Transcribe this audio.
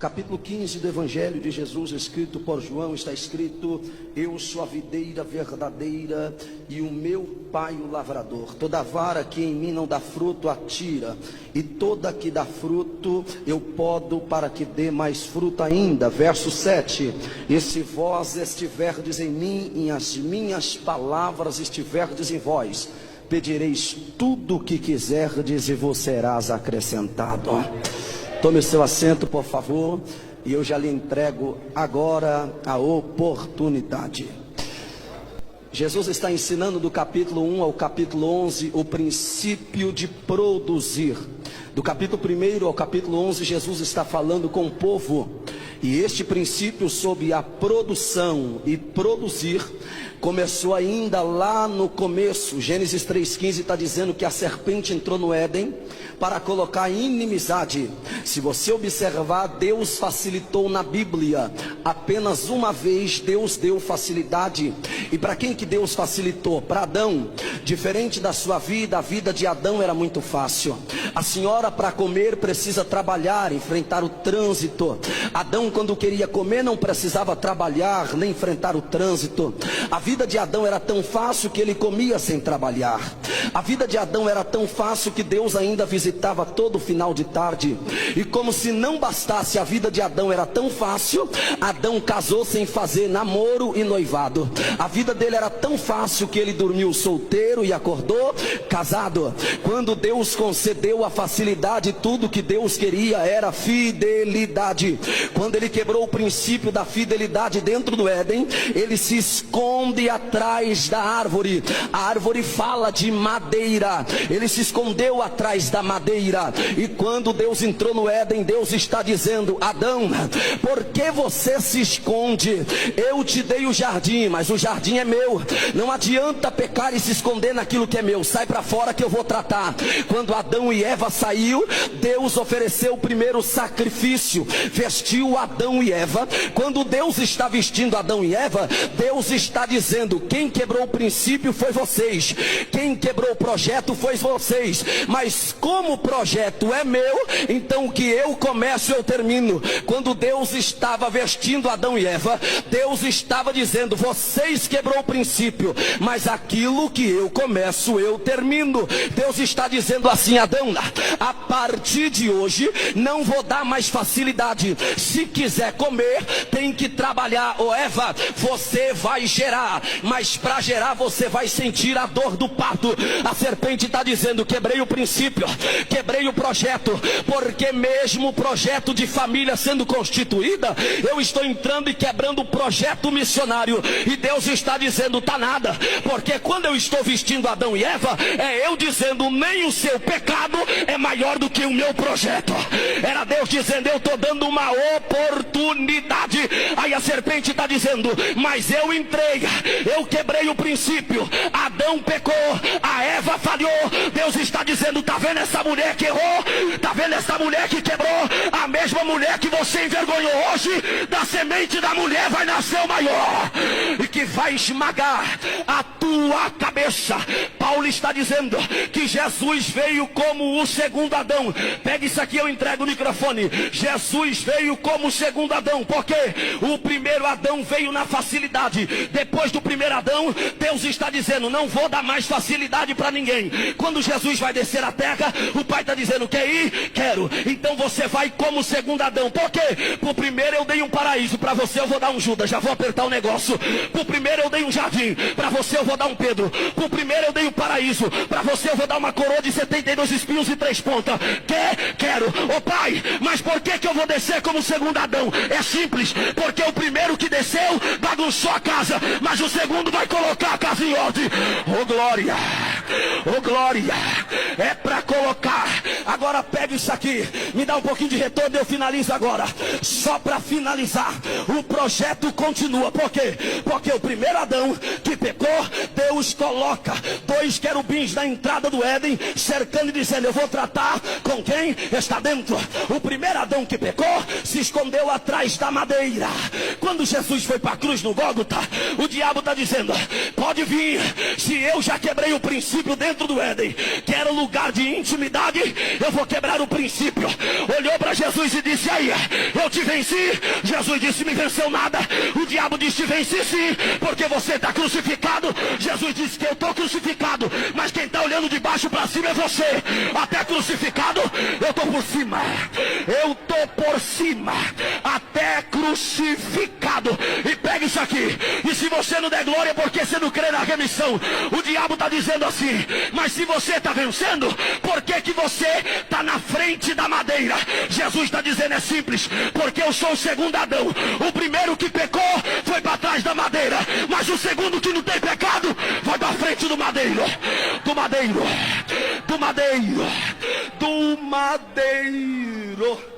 capítulo 15 do Evangelho de Jesus, escrito por João, está escrito: eu sou a videira verdadeira e o meu pai o lavrador. Toda vara que em mim não dá fruto, atira, e toda que dá fruto, eu podo para que dê mais fruto ainda. Verso 7: e se vós estiverdes em mim, e as minhas palavras estiverdes em vós, pedireis tudo o que quiserdes e vos serás acrescentado. Tome o seu assento, por favor, e eu já lhe entrego agora a oportunidade. Jesus está ensinando do capítulo 1 ao capítulo 11 o princípio de produzir. Do capítulo 1 ao capítulo 11, Jesus está falando com o povo, e este princípio sobre a produção e produzir começou ainda lá no começo. Gênesis 3,15 está dizendo que a serpente entrou no Éden para colocar inimizade. Se você observar, Deus facilitou na Bíblia. Apenas uma vez Deus deu facilidade. E para quem que Deus facilitou? Para Adão. Diferente da sua vida, a vida de Adão era muito fácil. A senhora, para comer, precisa trabalhar, enfrentar o trânsito. Adão, quando queria comer, não precisava trabalhar, nem enfrentar o trânsito. A vida de Adão era tão fácil que ele comia sem trabalhar. A vida de Adão era tão fácil que Deus ainda visitava todo final de tarde. E como se não bastasse, a vida de Adão era tão fácil, Adão casou sem fazer namoro e noivado. A vida dele era tão fácil que ele dormiu solteiro e acordou casado. Quando Deus concedeu a facilidade, tudo que Deus queria era fidelidade. Quando ele quebrou o princípio da fidelidade dentro do Éden, ele se esconde atrás da árvore. A árvore fala de madeira. Ele se escondeu atrás da madeira. E quando Deus entrou no Éden, Deus está dizendo: Adão, por que você se esconde? Eu te dei o jardim, mas o jardim é meu. Não adianta pecar e se esconder naquilo que é meu. Sai para fora que eu vou tratar. Quando Adão e Eva saiu, Deus ofereceu o primeiro sacrifício, vestiu Adão e Eva. Quando Deus está vestindo Adão e Eva, Deus está dizendo: quem quebrou o princípio foi vocês, quem quebrou o projeto foi vocês, mas como o projeto é meu, então o que eu começo eu termino. Quando Deus estava vestindo Adão e Eva, Deus estava dizendo: vocês quebrou o princípio, mas aquilo que eu começo eu termino. Deus está dizendo assim: Adão, a partir de hoje não vou dar mais facilidade. Se quiser comer, tem que trabalhar. Ô Eva, você vai gerar, mas para gerar você vai sentir a dor do parto. A serpente está dizendo: quebrei o princípio, quebrei o projeto, porque mesmo o projeto de família sendo constituída, eu estou entrando e quebrando o projeto missionário. E Deus está dizendo: tá nada, porque quando eu estou vestindo Adão e Eva, é eu dizendo: nem o seu pecado é maior do que o meu projeto. Era Deus dizendo: eu estou dando uma oportunidade. Aí a serpente está dizendo: mas eu entrei, eu quebrei o princípio. Adão pecou, a Eva falhou. Deus está dizendo: tá vendo essa mulher que errou? Tá vendo essa mulher que quebrou? A mesma mulher que você envergonhou hoje, da semente da mulher vai nascer o maior, e que vai esmagar a tua cabeça. Paulo está dizendo que Jesus veio como o segundo Adão. Pega isso aqui, eu entrego o microfone. Jesus veio como o segundo Adão, porque o primeiro Adão veio na facilidade. Depois do primeiro Adão, Deus está dizendo: não vou dar mais facilidade para ninguém. Quando Jesus vai descer a terra, o Pai está dizendo: quer ir? Quero. Então você vai como o segundo Adão. Por quê? Pro primeiro eu dei um paraíso, para você eu vou dar um Judas. Já vou apertar o negócio. Pro primeiro eu dei um jardim, para você eu vou dar um Pedro. Pro primeiro eu dei um paraíso, para você eu vou dar uma coroa de 72 espinhos e 3 pontas. Quer? Quero. Ô Pai, mas por que eu vou descer como o segundo Adão? É simples, porque o primeiro que desceu bagunçou a casa, mas o segundo vai colocar a casa em ordem. Ô glória, ô glória, é para colocar. Agora pega isso aqui, me dá um pouquinho de retorno e eu finalizo agora. Só para finalizar, o projeto continua. Por quê? Porque o primeiro Adão que pecou, Deus coloca 2 querubins na entrada do Éden, cercando e dizendo: eu vou tratar com quem está dentro. O primeiro Adão que pecou se escondeu atrás da madeira. Quando Jesus foi para a cruz no Gólgota, o diabo está dizendo: pode vir, se eu já quebrei o princípio dentro do Éden, que era lugar de intimidade, eu vou quebrar o princípio. Olhou para Jesus e disse: aí, eu te venci. Jesus disse: me venceu nada. O diabo disse: te venci sim, porque você está crucificado. Jesus disse que eu estou crucificado, mas quem está olhando de baixo para cima é você. Até crucificado, eu estou por cima. Eu estou por cima, até crucificado. E pega isso aqui. E se você não der glória, é porque você não crê na remissão. O diabo está dizendo assim: mas se você está vencendo, por que que você está na frente da madeira? Jesus está dizendo: é simples, porque eu sou o segundo Adão. O primeiro que pecou foi para trás da madeira, mas o segundo que não tem pecado vai para frente do madeiro. Do madeiro. Do madeiro. Do madeiro.